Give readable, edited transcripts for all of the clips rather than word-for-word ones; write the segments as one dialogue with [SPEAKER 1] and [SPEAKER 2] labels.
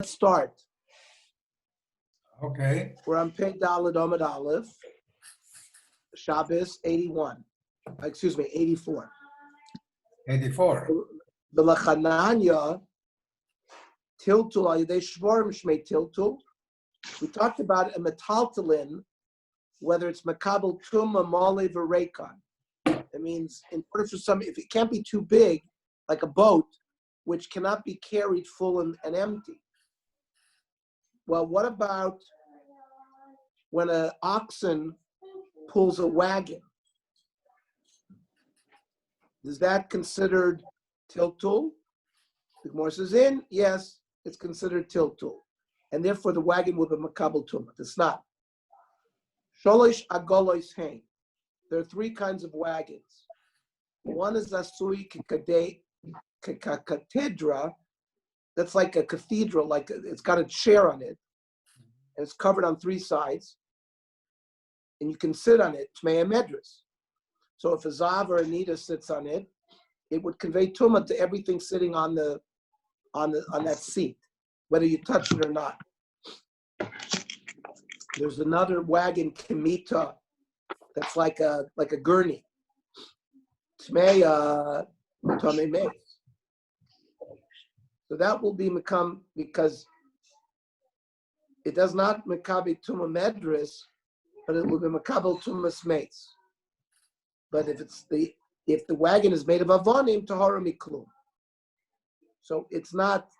[SPEAKER 1] Let's start.
[SPEAKER 2] Okay.
[SPEAKER 1] We're on Pei Daled Amud Aleph, Shabbos 81. Excuse me, 84.
[SPEAKER 2] 84.
[SPEAKER 1] B'lachananya, tiltul ayidei shvorim shmei tiltul. We talked about a metaltalin, whether it's makabel tumah, male, v'reikon. It means in order for some, if it can't be too big, like a boat, which cannot be carried full and empty. Well, what about when an oxen pulls a wagon? Is that considered tiltul? The Gemara says yes, it's considered tiltul. And therefore the wagon will be makabel tumah. It's not. Sholosh agolois hein. There are three kinds of wagons. One is asui cathedra. That's like a cathedral, it's got a chair on it, and it's covered on three sides, and you can sit on it, tmei medras. So if a Zav or a Nida sits on it, it would convey tumah to everything sitting on that seat, whether you touch it or not. There's another wagon, kimita, that's like a gurney. Tmei tamei meis. So that will become, because it does not mekabe tumah medras, but it will be makabel tumas meis. But if the wagon is made of avonim, tahara miklum. So it's not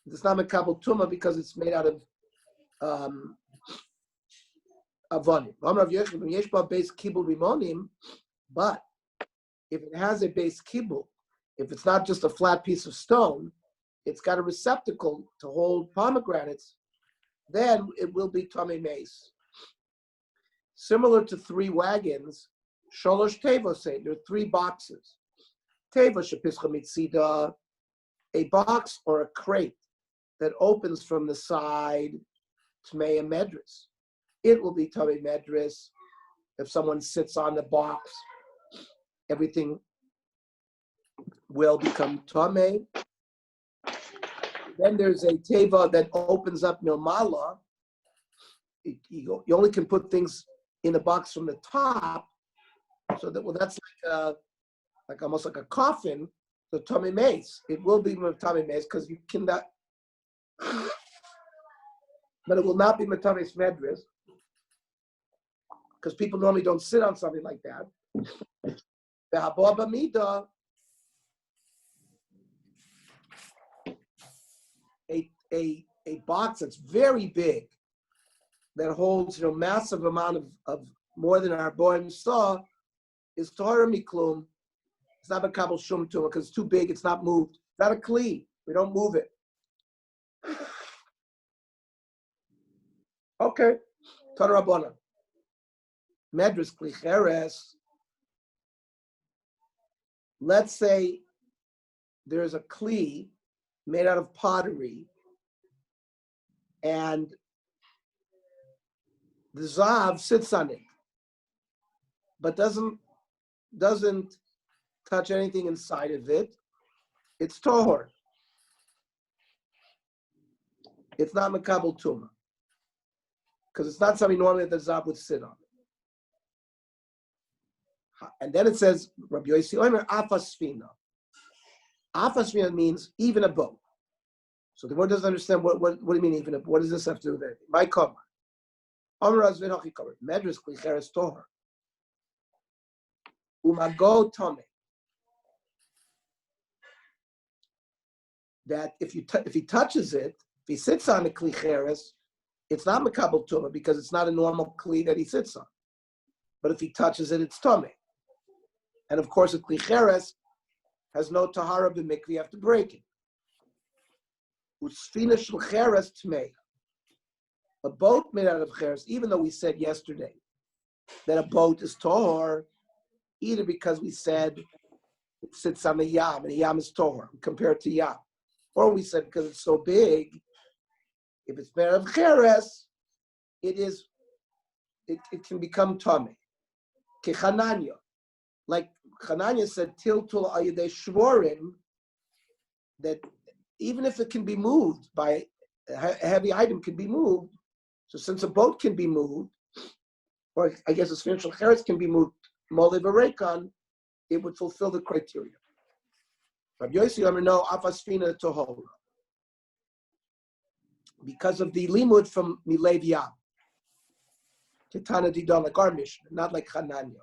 [SPEAKER 1] makabel tumah because it's made out of avonim. But if it has a base kibul, if it's not just a flat piece of stone, it's got a receptacle to hold pomegranates, then it will be tamei meis. Similar to three wagons, sholosh tevos, there are three boxes. Teva shepischa mitzida, a box or a crate that opens from the side, tmei medras. It will be tamei medras. If someone sits on the box, everything will become tamei. Then there's a teva that opens up milmala. You only can put things in the box from the top, so that's like almost like a coffin. So tamei meis, it will be tamei meis because you cannot, but it will not be tamei medras because people normally don't sit on something like that. The hababa mida, a box that's very big, that holds massive amount of more than our boim saw, is tahara miklum. It's not a kabel shum tumah because it's too big. It's not moved. It's not a kli. We don't move it. Okay. Tana Rabbana. Medras kli cheres. Let's say there's a kli made out of pottery, and the zav sits on it, but doesn't touch anything inside of it. It's tohor. It's not makabel tumah because it's not something normally that the zav would sit on. And then it says, Rabbi Yossi Omer afasfina. Afasfina means even a boat. So the word doesn't understand what do you mean even a boat? What does this have to do with it? My comment. Medras kli cheres tohor. Umago tome. That if he touches it, if he sits on the kli cheres, it's not makabel tumah because it's not a normal kli that he sits on. But if he touches it, it's tumah. And of course, a kli cheres has no tahara b'mikveh. You have to break it. Usfina shel cheres tmei. A boat made out of cheres, even though we said yesterday that a boat is tahor, either because we said it sits on the yam, and the yam is tahor compared to yam, or we said because it's so big, if it's made out of cheres, it can become tamei. Kechananya, like Chananya said, tiltul ayidei shvorim, that even if it can be moved by a heavy item can be moved. So since a boat can be moved, or I guess a spiritual cheres can be moved, Molev Arekon, it would fulfill the criteria. Rabbi Yossi Omer, no, Afasfina Tohora. Because of the limud from Milev Yam. Ketana Didon, like our mission, not like Hananya.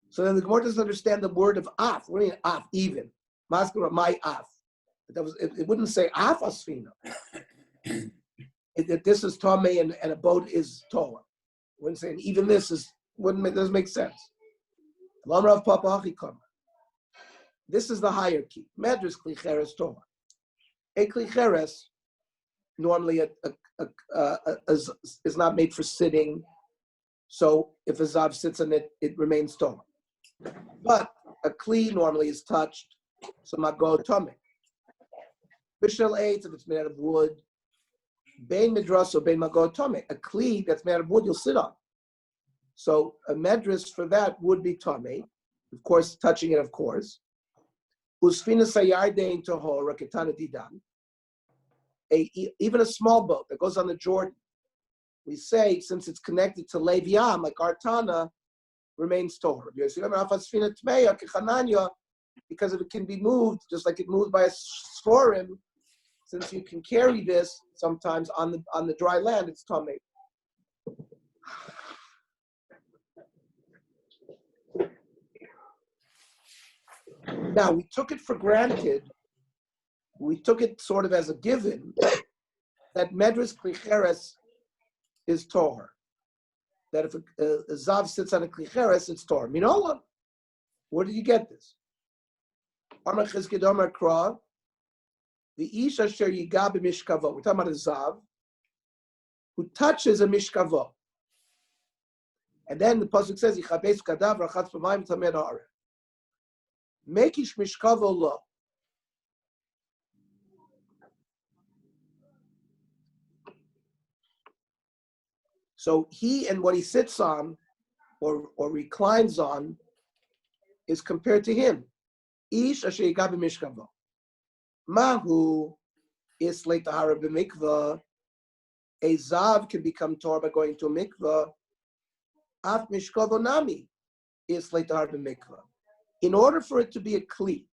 [SPEAKER 1] So then the Gemara doesn't understand the word of af. What do you mean af, even? Maskara, my af. It wouldn't say af asfina. That this is Tomei and a boat is Torah. It wouldn't say, and even this doesn't make sense. This is the hierarchy. Medras klicheres Torah. A klicheres normally is not made for sitting. So if a zav sits on it, it remains Torah. But a kli normally is touched, so mago tomei. Bishel eight, if it's made out of wood, bein medras or bein mago tomei. A kli that's made out of wood, you'll sit on. So a medras for that would be tomei, of course, touching it, of course. Usfina sayardein tohor ketana didan. Even a small boat that goes on the Jordan, we say since it's connected to Lev Yam, like our Tana, remains Torah. Because if it can be moved, just like it moved by a Sforim, since you can carry this sometimes on the dry land, it's Tomei. Now, we took it for granted, we took it sort of as a given, that Medras Klicheres is Torah. That if a Zav sits on a Klicheres, it's Torah. Minola, where did you get this? Amar Chizkid Amar Kra, the Ish Asher Yigab Mishkavo. We're talking about a Zav who touches a Mishkavo. And then the pasuk says, "Yichabes kadav rachatz b'mayim tamed ha'areh." Mekish Mishkavo lo. So he and what he sits on or reclines on is compared to him. Ish asher yigab b'mishkavo. Mahu is leitahara b'mikvah. A zav can become Torah by going to a mikvah. Af mishkavo nami is leitahara b'mikvah. In order for it to be a kli,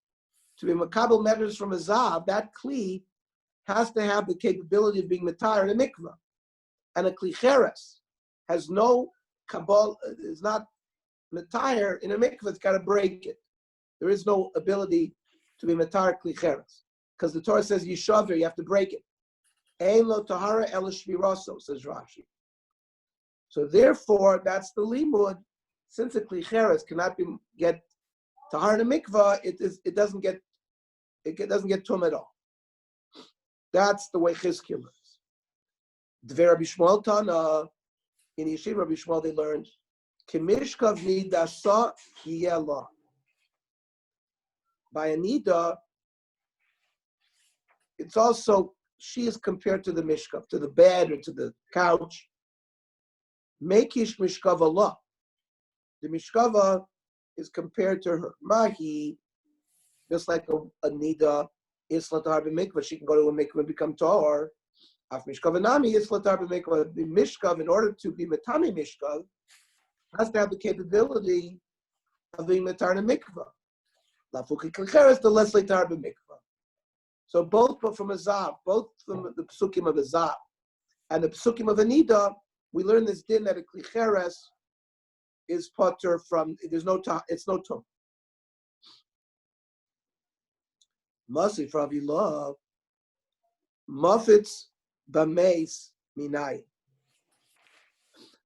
[SPEAKER 1] to be makabel matters from a zav, that kli has to have the capability of being matar in a mikvah. And a klicheres has no kabal, is not matar in a mikvah, it's got to break it. There is no ability to be matar klicheres. Because the Torah says yishaver, you have to break it. Ein lo tahara el shviraso, says Rashi. So therefore, that's the limud. Since a klicheres cannot get tahara in a mikvah, it doesn't get tum at all. That's the way Chizkiah learns. Dvei Rabbi Shmuel Tana, in Yeshiva Rabbi Shmuel, they learned, Kimishkav nidasa yiyela. By a nida, it's also, she is compared to the mishkav, to the bed or to the couch. Mekish mishkav Allah. The mishkava is compared to her. Mahi, just like a nida, is latar b'mikvah. She can go to a mikvah and become tahor. Af mishkav nami is latar b'mikvah. The mishkav, in order to be matami mishkav, has to have the capability of being matar in mikvah. Lafuki klicheres, the less latar b'mikvah. So both from a zav, both from the psukim of a zav and the psukim of a nida, we learn this din that a klicheres is potter from, it's no tum. Masi Fravi love, muffets b'meis minai.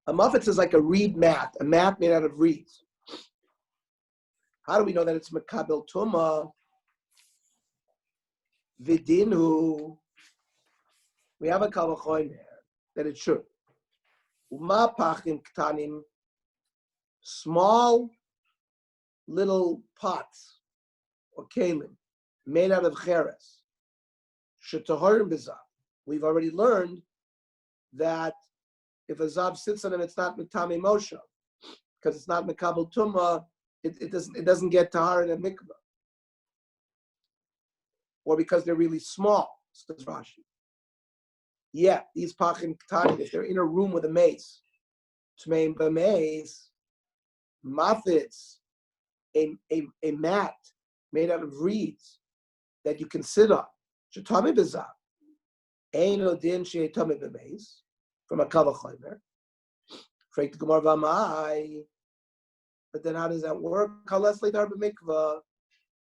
[SPEAKER 1] A muffets is like a reed mat, a mat made out of reeds. How do we know that it's makabel tuma? Vidinu, we have a kavachoin there that it should. Uma pachim ktanim, small little pots or kalim made out of cheres. Shetahorim b'zav. We've already learned that if a zav sits on them, it's not mitame moshe because it's not mekabel tuma. It doesn't get tahar in a mikvah. Or because they're really small, says Rashi. Yeah, these pachim ktanim, if they're in a room with a mace, tmeim b'mace, mafitz, a mat made out of reeds that you can sit on. Shetami b'zav, eino din she'etami b'mace, from a kavachomer. Frek the Gemara v'amai. But then how does that work? Kalas leitar b'mikvah.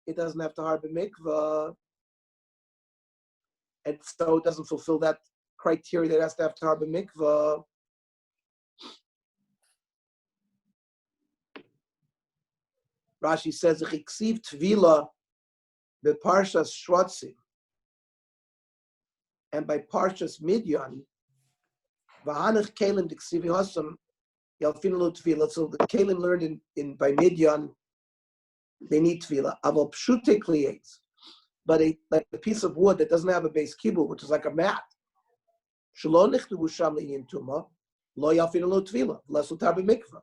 [SPEAKER 1] It doesn't have to harbor mikvah, and so it doesn't fulfill that criteria that it has to have to harbor mikvah. Rashi says, "Chiksiv tvila beparshas shrotzim," and by parshas midyan, v'hanach kelim diksivi hasam yalfinu tvila. So the kelim learned in by midyan, they need tvila. Aval pshute kliyates, but like a piece of wood that doesn't have a base kibul, which is like a mat. Shelo nichtavu sham le'inyan tuma, lo yalfinu lo tvila, v'las utar b'mikvah.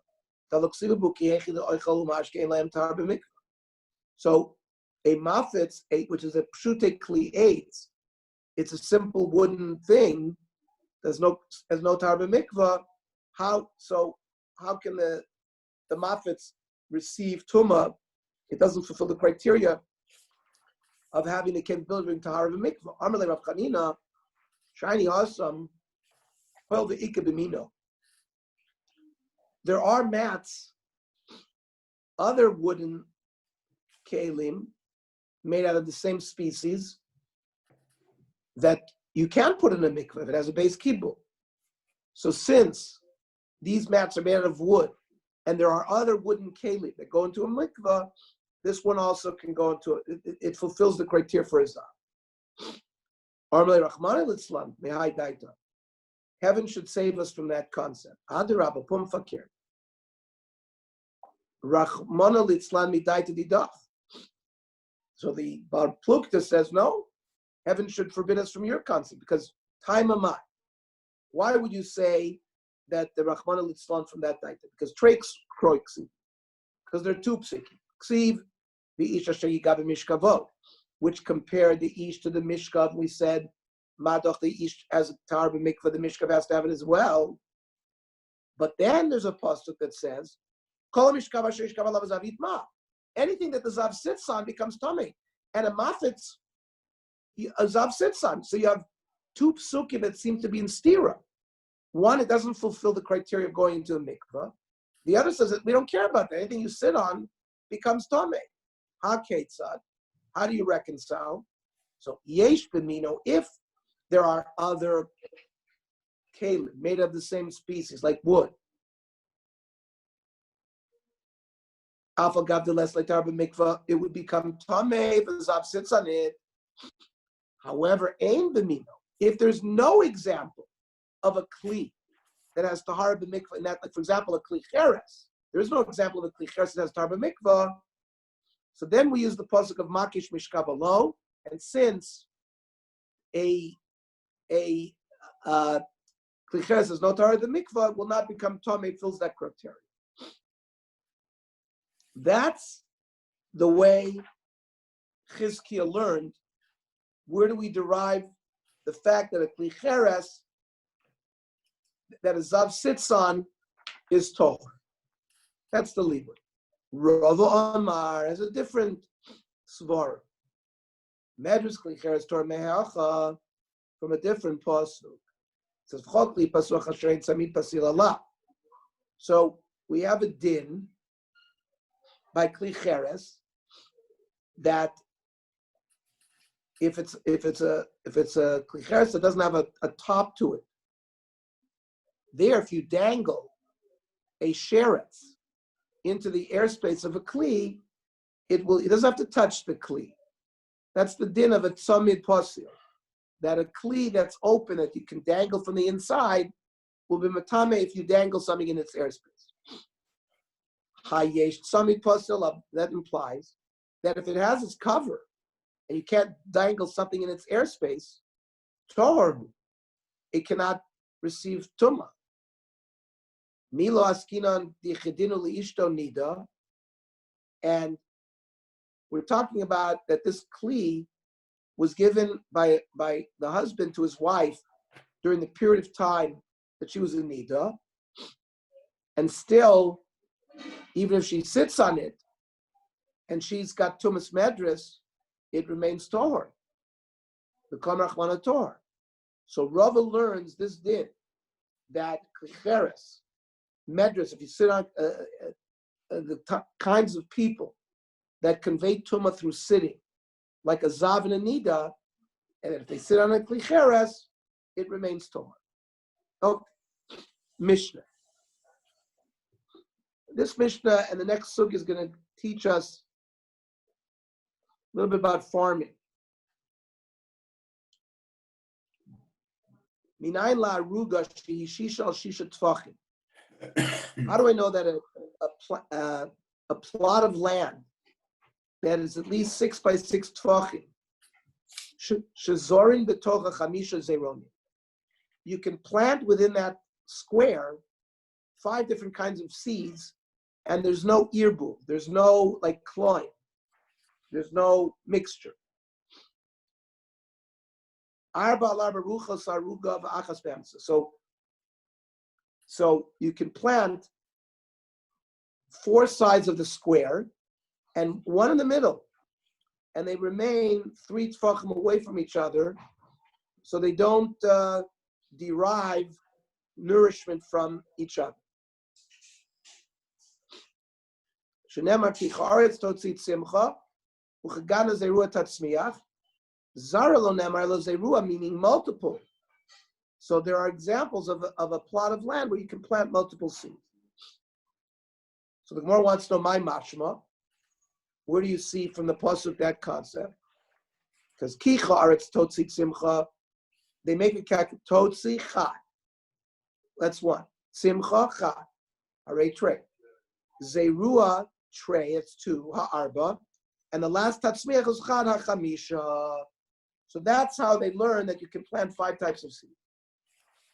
[SPEAKER 1] So a mafetz, which is a pshute kliyates, it's a simple wooden thing. There's no tar b'mikvah. How can the mafetz receive tuma? It doesn't fulfill the criteria of having the capability of tahara b'mikvah. Amalei Rav Chanina, shiny awesome, well the ika b'mino. There are mats, other wooden kelim made out of the same species that you can put in a mikveh if it has a base kibul. So since these mats are made out of wood, and there are other wooden kelim that go into a mikveh, this one also can go into it fulfills the criteria for Izah. Heaven should save us from that concept. Adarabba pum fakir. Rachmana litzlan midaita didach. So the Bar Plukta says, no, heaven should forbid us from your concept, because time amat. Why would you say that the Rachmana litzlan from that daita? Because treik's kroiksi. Because there are two psikim. Ksiv, the ish asher yigav mishkavot, which compared the ish to the mishkav. We said, madoch, the ish as a tar b'mikvah, the mishkav has to have it as well. But then there's a pasuk that says, anything that the zav sits on becomes tummy, and a mafetz, a zav sits on. So you have two psukim that seem to be in stira. One, it doesn't fulfill the criteria of going into a mikvah. The other says that we don't care about that. Anything you sit on becomes tummy. Ha ketzad. How do you reconcile? So yesh b'mino, if there are other kelim made of the same species, like wood, it would become tamei if the zav sits on it. However, ein b'mino, if there's no example of a kli that has tahara b'mikvah, in that, like for example, a kli cheres, there is no example of a kli cheres that has tahara b'mikvah. So then we use the pasuk of makish mishkav alo, and since a kli cheres has no tahara b'mikvah, it will not become tamei, fills that criteria. That's the way Chizkiah learned. Where do we derive the fact that a kli cheres that a zav sits on is toh? That's the libur. Rava Amar has a different svara. Medrash kli cheres tor mehacha from a different pasuk. It says chokli pasuk hashein samid pasil Allah. So we have a din by kli cheres that if it's a kli cheres that doesn't have a top to it, there if you dangle a sheretz into the airspace of a kli, it doesn't have to touch the kli. That's the din of a tzamid pasil, that a kli that's open that you can dangle from the inside will be matame if you dangle something in its airspace. Hayesh tzamid pasil, that implies that if it has its cover and you can't dangle something in its airspace, tohar, it cannot receive tumah. Milo askinan dichedinu liishto nida, and we're talking about that this kli was given by the husband to his wife during the period of time that she was in Nida, and still, even if she sits on it, and she's got Tumas Medris, it remains Tohar. The Kamar Chwana Tohar. So Rava learns this din, that Klicheres, Medris, if you sit on kinds of people that convey Tumah through sitting, like a Zav and a Nida, and if they sit on a Klicheres, it remains Tohar. Oh, Mishnah. This Mishnah and the next sug is going to teach us a little bit about farming. Minayin la aruga shehi shisha al shisha tfachim. How do I know that a plot of land that is at least 6 by 6 tfachim, shezorin betocha chamisha zeroni? You can plant within that square 5 different kinds of seeds, and there's no irbu, there's no like cloying, there's no mixture. So you can plant 4 sides of the square and 1 in the middle, and they remain 3 tfachim away from each other, so they don't derive nourishment from each other. Zara lo nemar lo zerua, meaning multiple. So there are examples of a plot of land where you can plant multiple seeds. So the Gemara wants to know my mashma. Where do you see from the pasuk that concept? Because kicha aretz totzi simcha, they make it totzi cha. That's 1. Simcha cha, hare trey. Zerua trey, it's 2 ha'arba, and the last tatzmiach is chad ha'chamisha. So that's how they learn that you can plant 5 types of seeds.